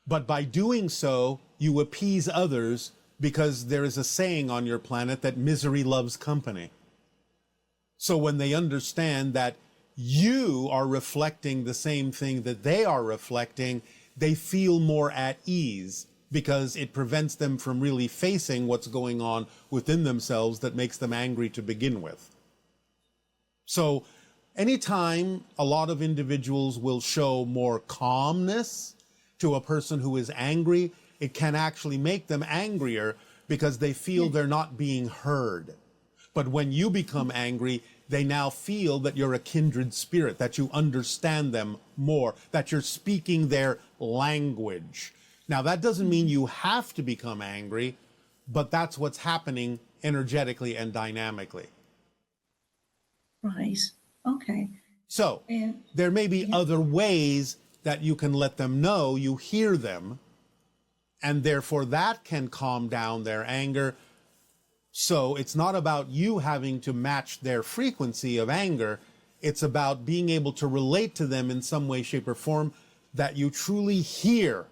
But by doing so, you appease others, because there is a saying on your planet that misery loves company. So when they understand that you are reflecting the same thing that they are reflecting, they feel more at ease, because it prevents them from really facing what's going on within themselves that makes them angry to begin with. So anytime a lot of individuals will show more calmness to a person who is angry, it can actually make them angrier, because they feel they're not being heard. But when you become angry, they now feel that you're a kindred spirit, that you understand them more, that you're speaking their language. Now, that doesn't mean you have to become angry, but that's what's happening energetically and dynamically. Right. Okay. So there may be other ways that you can let them know you hear them, and therefore that can calm down their anger. So it's not about you having to match their frequency of anger. It's about being able to relate to them in some way, shape, or form, that you truly hear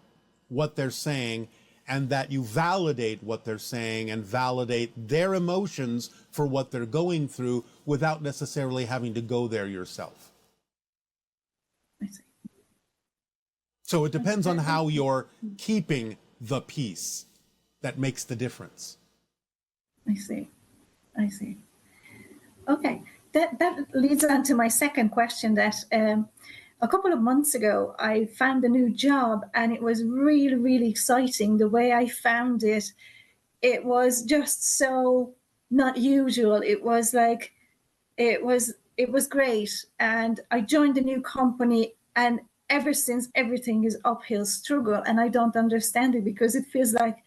what they're saying, and that you validate what they're saying and validate their emotions for what they're going through, without necessarily having to go there yourself. I see. So it depends on how you're keeping the peace that makes the difference. I see. I see. Okay. That leads on to my second question, that a couple of months ago, I found a new job, and it was really, really exciting. The way I found it, it was just so not usual. It was like, it was great. And I joined a new company, and ever since, everything is uphill struggle. And I don't understand it, because it feels like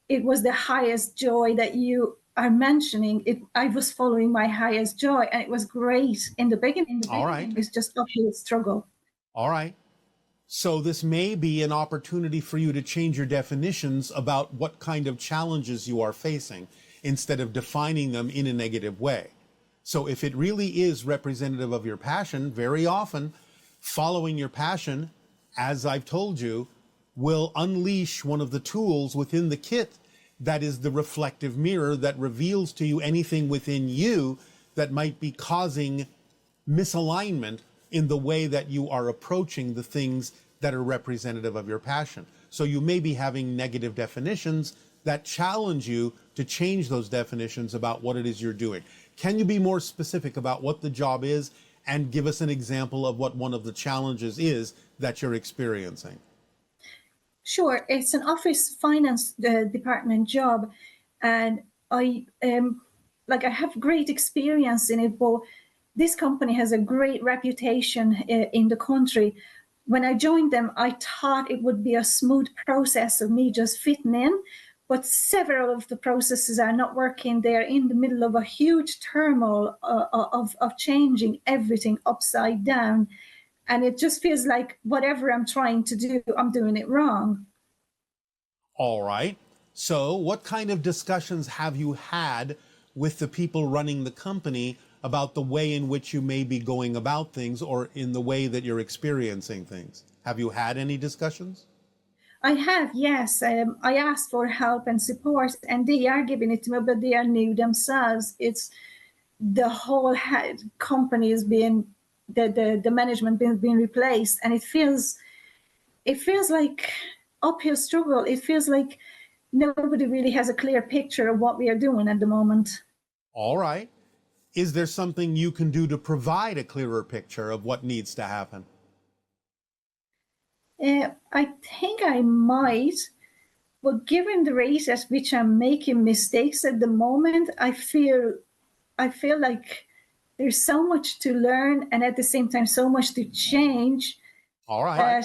it was the highest joy that you are mentioning. I was following my highest joy, and it was great in the beginning. All right. It's just uphill struggle. All right. So this may be an opportunity for you to change your definitions about what kind of challenges you are facing, instead of defining them in a negative way. So if it really is representative of your passion, very often following your passion, as I've told you, will unleash one of the tools within the kit that is the reflective mirror that reveals to you anything within you that might be causing misalignment in the way that you are approaching the things that are representative of your passion. So you may be having negative definitions that challenge you to change those definitions about what it is you're doing. Can you be more specific about what the job is and give us an example of what one of the challenges is that you're experiencing? Sure, it's an office finance department job, and I I have great experience in it, but this company has a great reputation in the country. When I joined them, I thought it would be a smooth process of me just fitting in, but several of the processes are not working. They are in the middle of a huge turmoil of changing everything upside down. And it just feels like whatever I'm trying to do, I'm doing it wrong. All right. So what kind of discussions have you had with the people running the company about the way in which you may be going about things or in the way that you're experiencing things? Have you had any discussions? I have, yes. I asked for help and support, and they are giving it to me, but they are new themselves. It's the whole company is being the management being replaced, and it feels like uphill struggle. It feels like nobody really has a clear picture of what we are doing at the moment. All right. Is there something you can do to provide a clearer picture of what needs to happen? I think I might, but given the rate at which I'm making mistakes at the moment, I feel like there's so much to learn and at the same time so much to change. All right.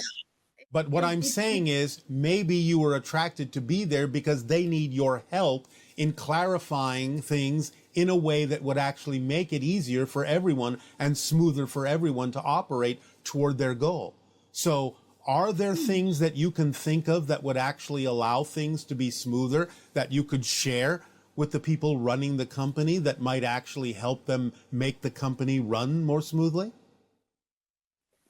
But what I'm saying is maybe you were attracted to be there because they need your help in clarifying things in a way that would actually make it easier for everyone and smoother for everyone to operate toward their goal. So are there things that you can think of that would actually allow things to be smoother that you could share with the people running the company that might actually help them make the company run more smoothly?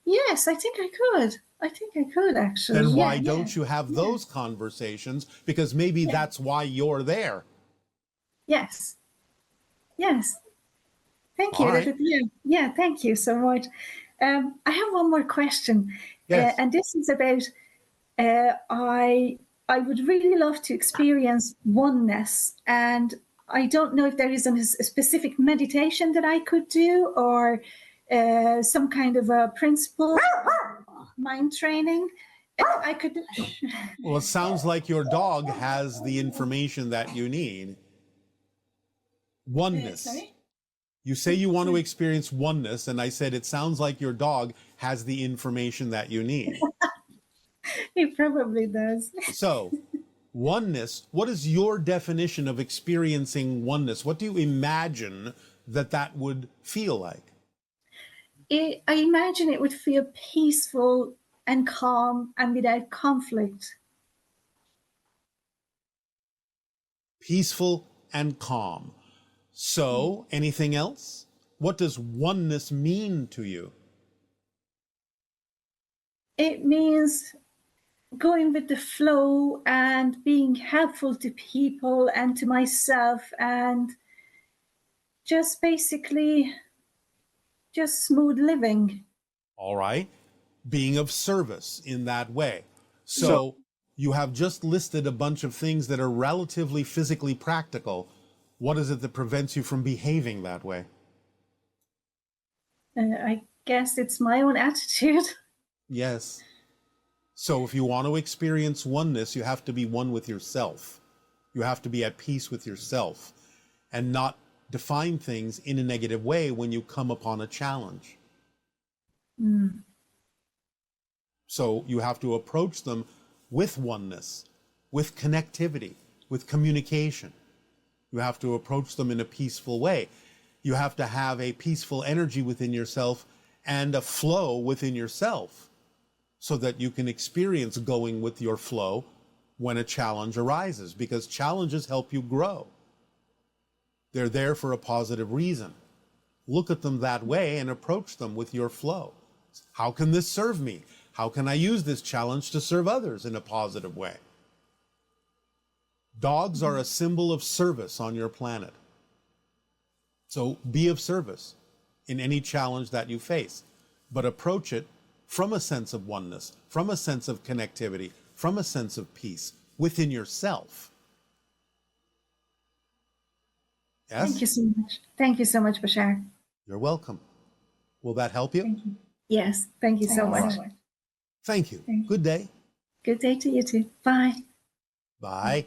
Yes, I think I could. I think I could actually. Then why don't you have those conversations? Because maybe that's why you're there. Yes. Yes. Thank All you. right. Yeah, thank you so much. I have one more question. Yes. And this is about I would really love to experience oneness, and I don't know if there is a specific meditation that I could do or some kind of a principle mind training. I could do. Well, it sounds like your dog has the information that you need. Oneness. Sorry? You say you want to experience oneness, and I said it sounds like your dog has the information that you need. He probably does. So, oneness, what is your definition of experiencing oneness? What do you imagine that would feel like? I imagine it would feel peaceful and calm and without conflict. Peaceful and calm. So, anything else? What does oneness mean to you? It means going with the flow and being helpful to people and to myself, and just basically just smooth living. All right. Being of service in that way. So you have just listed a bunch of things that are relatively physically practical. What is it that prevents you from behaving that way? I guess it's my own attitude. Yes. So if you want to experience oneness, you have to be one with yourself. You have to be at peace with yourself and not define things in a negative way when you come upon a challenge. Mm. So you have to approach them with oneness, with connectivity, with communication. You have to approach them in a peaceful way. You have to have a peaceful energy within yourself and a flow within yourself so that you can experience going with your flow when a challenge arises, because challenges help you grow. They're there for a positive reason. Look at them that way and approach them with your flow. How can this serve me? How can I use this challenge to serve others in a positive way? Dogs are a symbol of service on your planet. So be of service in any challenge that you face. but approach it from a sense of oneness, from a sense of connectivity, from a sense of peace within yourself. Yes? Thank you so much. Thank you so much, Bashar. You're welcome. Will that help you? Thank you. Yes, thank you so much. Thank you. Good day. Good day to you too. Bye. Bye.